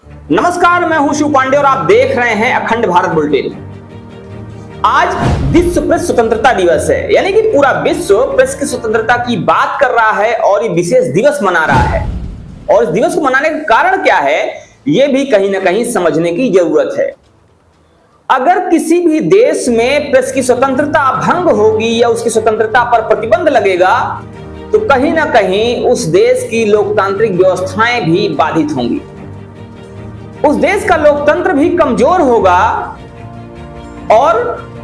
नमस्कार, मैं हूं शिव पांडे और आप देख रहे हैं अखंड भारत बुलेटिन। आज विश्व प्रेस स्वतंत्रता दिवस है, यानी कि पूरा विश्व प्रेस की स्वतंत्रता की बात कर रहा है और ये विशेष दिवस मना रहा है। और इस दिवस को मनाने का कारण क्या है, ये भी कहीं ना कहीं समझने की जरूरत है। अगर किसी भी देश में प्रेस की स्वतंत्रता भंग होगी या उसकी स्वतंत्रता पर प्रतिबंध लगेगा तो कहीं ना कहीं उस देश की लोकतांत्रिक व्यवस्थाएं भी बाधित होंगी, उस देश का लोकतंत्र भी कमजोर होगा और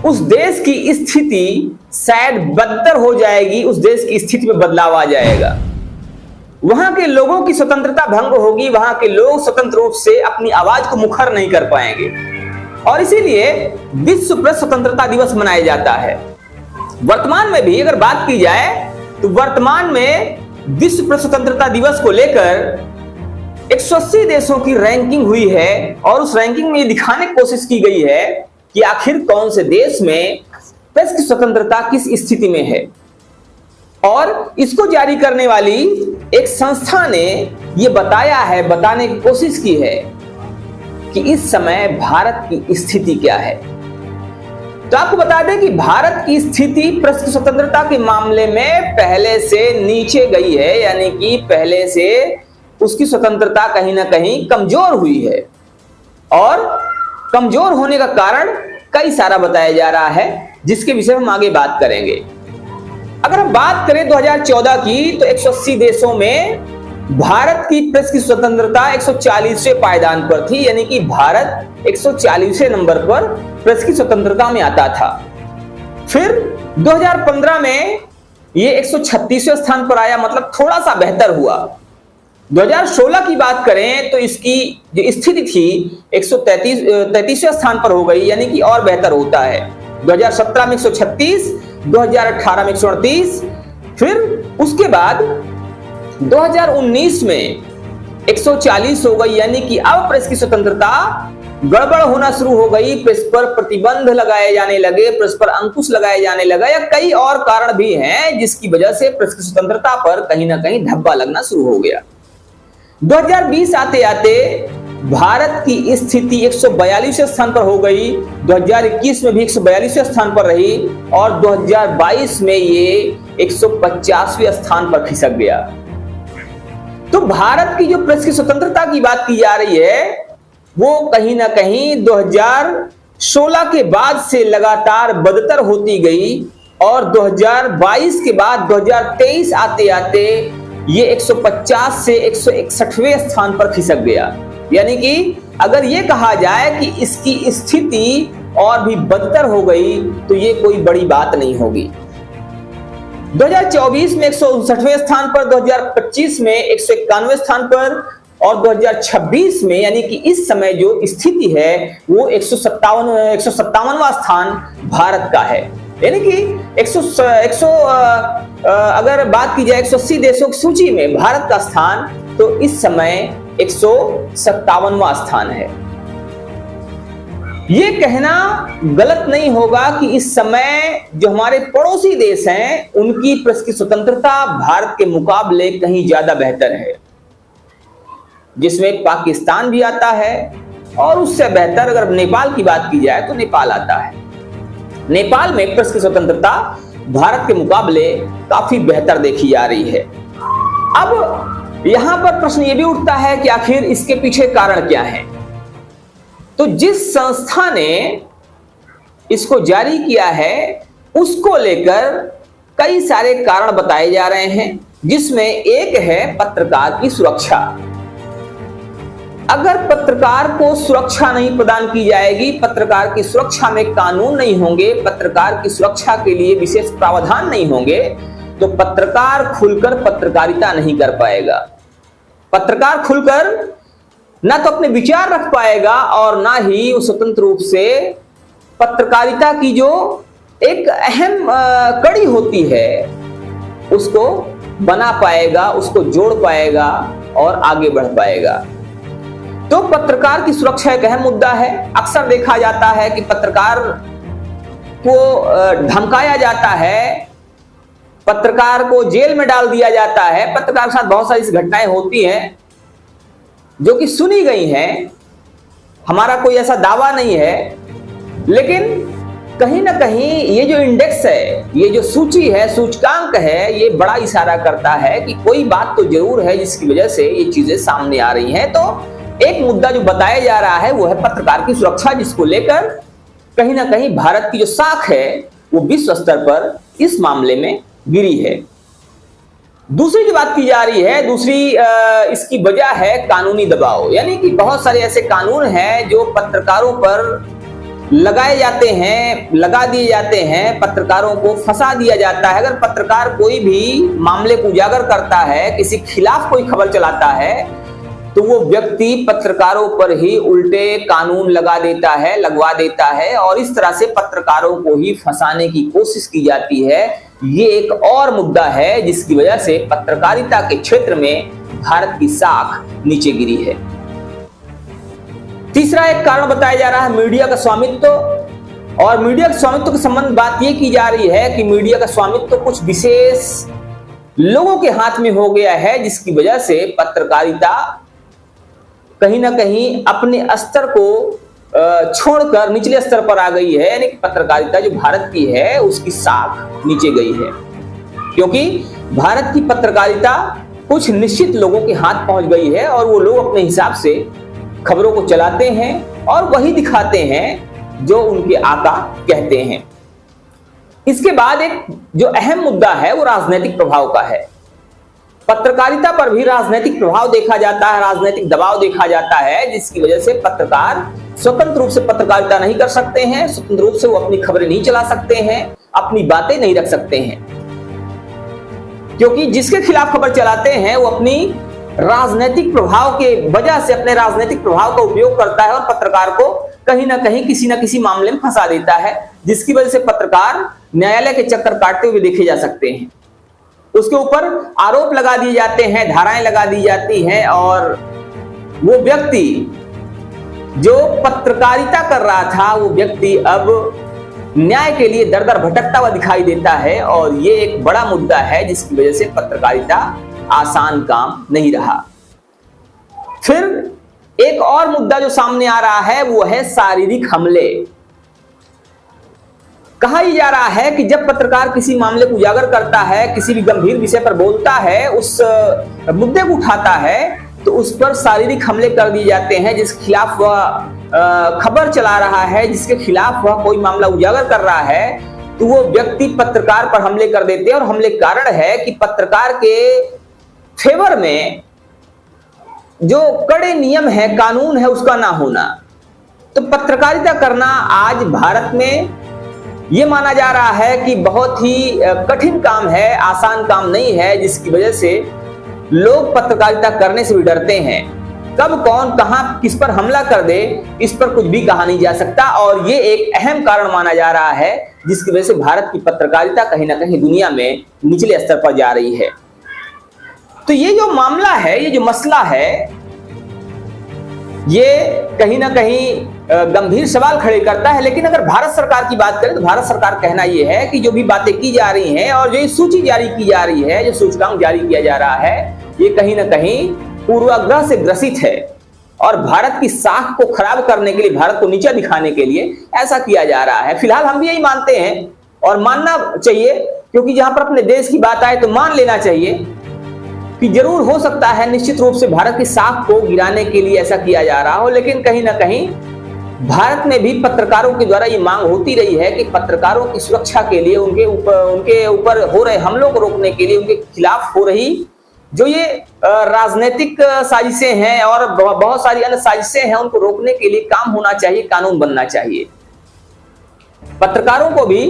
उस देश की स्थिति शायद बदतर हो जाएगी, उस देश की स्थिति में बदलाव आ जाएगा। वहां के लोगों की स्वतंत्रता भंग होगी, वहां के लोग स्वतंत्र रूप से अपनी आवाज को मुखर नहीं कर पाएंगे और इसीलिए विश्व प्रेस स्वतंत्रता दिवस मनाया जाता है। वर्तमान में भी अगर बात की जाए तो वर्तमान में विश्व प्रेस स्वतंत्रता दिवस को लेकर 180 देशों की रैंकिंग हुई है और उस रैंकिंग में ये दिखाने की कोशिश की गई है कि आखिर कौन से देश में प्रेस की स्वतंत्रता किस स्थिति में है। और इसको जारी करने वाली एक संस्था ने ये बताने की कोशिश की है कि इस समय भारत की स्थिति क्या है। तो आपको बता दें कि भारत की स्थिति प्रेस की स्वतंत्रता के मामले में पहले से नीचे गई है, यानी कि पहले से उसकी स्वतंत्रता कहीं ना कहीं कमजोर हुई है और कमजोर होने का कारण कई सारा बताया जा रहा है, जिसके विषय में हम आगे बात करेंगे। अगर हम बात करें 2014 की तो 180 देशों में भारत की प्रेस की स्वतंत्रता 140वें पायदान पर थी, यानी कि भारत 140वें नंबर पर प्रेस की स्वतंत्रता में आता था। फिर 2015 में ये 136वें स्थान पर आया, मतलब थोड़ा सा बेहतर हुआ। 2016 की बात करें तो इसकी जो स्थिति थी 133वें स्थान पर हो गई, यानी कि और बेहतर होता है। 2017 में 136, 2018 में 138, फिर उसके बाद 2019 में 140 हो गई, यानी कि अब प्रेस की स्वतंत्रता गड़बड़ होना शुरू हो गई। प्रेस पर प्रतिबंध लगाए जाने लगे, प्रेस पर अंकुश लगाए जाने लगा, या कई और कारण भी हैं जिसकी वजह से प्रेस की स्वतंत्रता पर कहीं ना कहीं धब्बा लगना शुरू हो गया। 2020 आते आते भारत की स्थिति 142वें स्थान पर हो गई, 2021 में भी 142वें स्थान पर रही और 2022 में ये 150वें स्थान पर खिसक गया। तो भारत की जो प्रेस की स्वतंत्रता की बात की जा रही है वो कहीं ना कहीं 2016 के बाद से लगातार बदतर होती गई और 2022 के बाद 2023 आते आते ये 150 से 161वें स्थान पर खिसक गया। यानी कि अगर ये कहा जाए कि इसकी स्थिति और भी बदतर हो गई तो ये कोई बड़ी बात नहीं होगी। 2024 में 159वें स्थान पर, 2025 में 191वें स्थान पर और 2026 में यानी कि इस समय जो स्थिति है वो 157वां स्थान भारत का है। यानी कि अगर बात की जाए 180 देशों की सूची में भारत का स्थान तो इस समय 157वां स्थान है। ये कहना गलत नहीं होगा कि इस समय जो हमारे पड़ोसी देश हैं उनकी प्रेस की स्वतंत्रता भारत के मुकाबले कहीं ज्यादा बेहतर है, जिसमें पाकिस्तान भी आता है और उससे बेहतर अगर नेपाल की बात की जाए तो नेपाल आता है। नेपाल में प्रेस की स्वतंत्रता भारत के मुकाबले काफी बेहतर देखी जा रही है। अब यहां पर प्रश्न यह भी उठता है कि आखिर इसके पीछे कारण क्या है। तो जिस संस्था ने इसको जारी किया है उसको लेकर कई सारे कारण बताए जा रहे हैं, जिसमें एक है पत्रकार की सुरक्षा। अगर पत्रकार को सुरक्षा नहीं प्रदान की जाएगी, पत्रकार की सुरक्षा में कानून नहीं होंगे, पत्रकार की सुरक्षा के लिए विशेष प्रावधान नहीं होंगे तो पत्रकार खुलकर पत्रकारिता नहीं कर पाएगा। पत्रकार खुलकर ना तो अपने विचार रख पाएगा और ना ही वो स्वतंत्र रूप से पत्रकारिता की जो एक अहम कड़ी होती है उसको बना पाएगा, उसको जोड़ पाएगा और आगे बढ़ पाएगा। तो पत्रकार की सुरक्षा एक अहम मुद्दा है। अक्सर देखा जाता है कि पत्रकार को धमकाया जाता है, पत्रकार को जेल में डाल दिया जाता है, पत्रकार के साथ बहुत सारी घटनाएं होती हैं। जो कि सुनी गई हैं। हमारा कोई ऐसा दावा नहीं है, लेकिन कहीं ना कहीं ये जो इंडेक्स है, ये जो सूची है, सूचकांक है, ये बड़ा इशारा करता है कि कोई बात तो जरूर है जिसकी वजह से ये चीजें सामने आ रही हैं। तो एक मुद्दा जो बताया जा रहा है वो है पत्रकार की सुरक्षा, जिसको लेकर कहीं ना कहीं भारत की जो साख है वो विश्व स्तर पर इस मामले में गिरी है। दूसरी जो बात की जा रही है, दूसरी इसकी वजह है कानूनी दबाव, यानी कि बहुत सारे ऐसे कानून हैं जो पत्रकारों पर लगाए जाते हैं, लगा दिए जाते हैं, पत्रकारों को फंसा दिया जाता है। अगर पत्रकार कोई भी मामले को उजागर करता है, किसी खिलाफ कोई खबर चलाता है, तो वो व्यक्ति पत्रकारों पर ही उल्टे कानून लगवा देता है और इस तरह से पत्रकारों को ही फंसाने की कोशिश की जाती है। ये एक और मुद्दा है जिसकी वजह से पत्रकारिता के क्षेत्र में भारत की साख नीचे गिरी है। तीसरा एक कारण बताया जा रहा है मीडिया का स्वामित्व, और मीडिया के स्वामित्व के संबंध बात यह की जा रही है कि मीडिया का स्वामित्व कुछ विशेष लोगों के हाथ में हो गया है, जिसकी वजह से पत्रकारिता कहीं ना कहीं अपने स्तर को छोड़कर निचले स्तर पर आ गई है। यानी कि पत्रकारिता जो भारत की है उसकी साख नीचे गई है, क्योंकि भारत की पत्रकारिता कुछ निश्चित लोगों के हाथ पहुंच गई है और वो लोग अपने हिसाब से खबरों को चलाते हैं और वही दिखाते हैं जो उनके आका कहते हैं। इसके बाद एक जो अहम मुद्दा है वो राजनीतिक प्रभाव का है। पत्रकारिता पर भी राजनीतिक प्रभाव देखा जाता है, राजनीतिक दबाव देखा जाता है, जिसकी वजह से पत्रकार स्वतंत्र रूप से पत्रकारिता नहीं कर सकते हैं, स्वतंत्र रूप से वो अपनी खबरें नहीं चला सकते हैं, अपनी बातें नहीं रख सकते हैं, क्योंकि जिसके खिलाफ खबर चलाते हैं वो अपनी राजनीतिक प्रभाव के वजह से अपने राजनीतिक प्रभाव का उपयोग करता है और पत्रकार को कहीं ना कहीं किसी ना किसी मामले में फंसा देता है, जिसकी वजह से पत्रकार न्यायालय के चक्कर काटते हुए देखे जा सकते हैं। उसके ऊपर आरोप लगा दिए जाते हैं, धाराएं लगा दी जाती हैं और वो व्यक्ति जो पत्रकारिता कर रहा था वो व्यक्ति अब न्याय के लिए दर दर भटकता हुआ दिखाई देता है। और ये एक बड़ा मुद्दा है जिसकी वजह से पत्रकारिता आसान काम नहीं रहा। फिर एक और मुद्दा जो सामने आ रहा है वो है शारीरिक हमले। कहा ही जा रहा है कि जब पत्रकार किसी मामले को उजागर करता है, किसी भी गंभीर विषय पर बोलता है, उस मुद्दे को उठाता है, तो उस पर शारीरिक हमले कर दिए जाते हैं। जिस खिलाफ वह खबर चला रहा है, जिसके खिलाफ वह कोई मामला उजागर कर रहा है, तो वो व्यक्ति पत्रकार पर हमले कर देते हैं। और हमले कारण है कि पत्रकार के फेवर में जो कड़े नियम है, कानून है, उसका ना होना। तो पत्रकारिता करना आज भारत में यह माना जा रहा है कि बहुत ही कठिन काम है, आसान काम नहीं है, जिसकी वजह से लोग पत्रकारिता करने से भी डरते हैं। कब कौन कहां किस पर हमला कर दे, इस पर कुछ भी कहा नहीं जा सकता। और ये एक अहम कारण माना जा रहा है जिसकी वजह से भारत की पत्रकारिता कहीं ना कहीं दुनिया में निचले स्तर पर जा रही है। तो ये जो मामला है, ये जो मसला है, ये कहीं ना कहीं गंभीर सवाल खड़े करता है। लेकिन अगर भारत सरकार की बात करें तो भारत सरकार कहना यह है कि जो भी बातें की जा रही हैं और जो सूची जारी की जा रही है, जो सूचकांक जारी किया जा रहा है, ये कहीं ना कहीं पूर्वाग्रह से ग्रसित है और भारत की साख को खराब करने के लिए, भारत को नीचा दिखाने के लिए ऐसा किया जा रहा है। फिलहाल हम भी यही मानते हैं और मानना चाहिए, क्योंकि जहां पर अपने देश की बात आए तो मान लेना चाहिए कि जरूर हो सकता है निश्चित रूप से भारत की साख को गिराने के लिए ऐसा किया जा रहा हो। लेकिन कहीं ना कहीं भारत में भी पत्रकारों के द्वारा ये मांग होती रही है कि पत्रकारों की सुरक्षा के लिए, उनके ऊपर हो रहे हमलों को रोकने के लिए, उनके खिलाफ हो रही जो ये राजनीतिक साजिशें हैं और बहुत सारी अन्य साजिशें हैं, उनको रोकने के लिए काम होना चाहिए, कानून बनना चाहिए। पत्रकारों को भी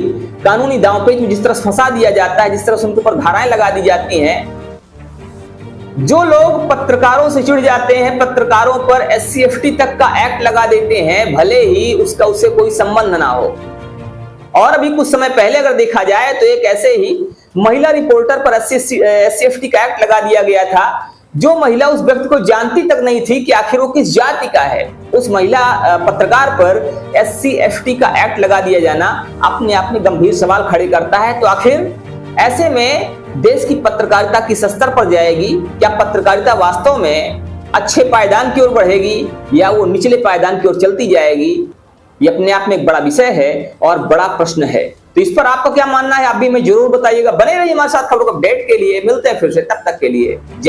कानूनी दांवपेच में जिस तरह फंसा दिया जाता है, जिस तरह से उनके ऊपर धाराएं लगा दी जाती हैं, जो लोग पत्रकारों से चिढ़ जाते हैं, पत्रकारों पर SC/FT तक का एक्ट लगा देते हैं, भले ही उससे कोई संबंध ना हो। और अभी कुछ समय पहले अगर देखा जाए तो एक ऐसे ही महिला रिपोर्टर पर SC/FT का एक्ट लगा दिया गया था, जो महिला उस व्यक्ति को जानती तक नहीं थी कि आखिर वो किस जाति का है। उस महिला पत्रकार पर SC/FT का एक्ट लगा दिया जाना अपने आप में गंभीर सवाल खड़े करता है। तो आखिर ऐसे में देश की पत्रकारिता किस स्तर पर जाएगी? क्या पत्रकारिता वास्तव में अच्छे पायदान की ओर बढ़ेगी या वो निचले पायदान की ओर चलती जाएगी, ये अपने आप में एक बड़ा विषय है और बड़ा प्रश्न है। तो इस पर आपका क्या मानना है, आप भी हमें जरूर बताइएगा। बने रहिए हमारे साथ खबरों को अपडेट के लिए। मिलते हैं फिर से, तब तक के लिए जय।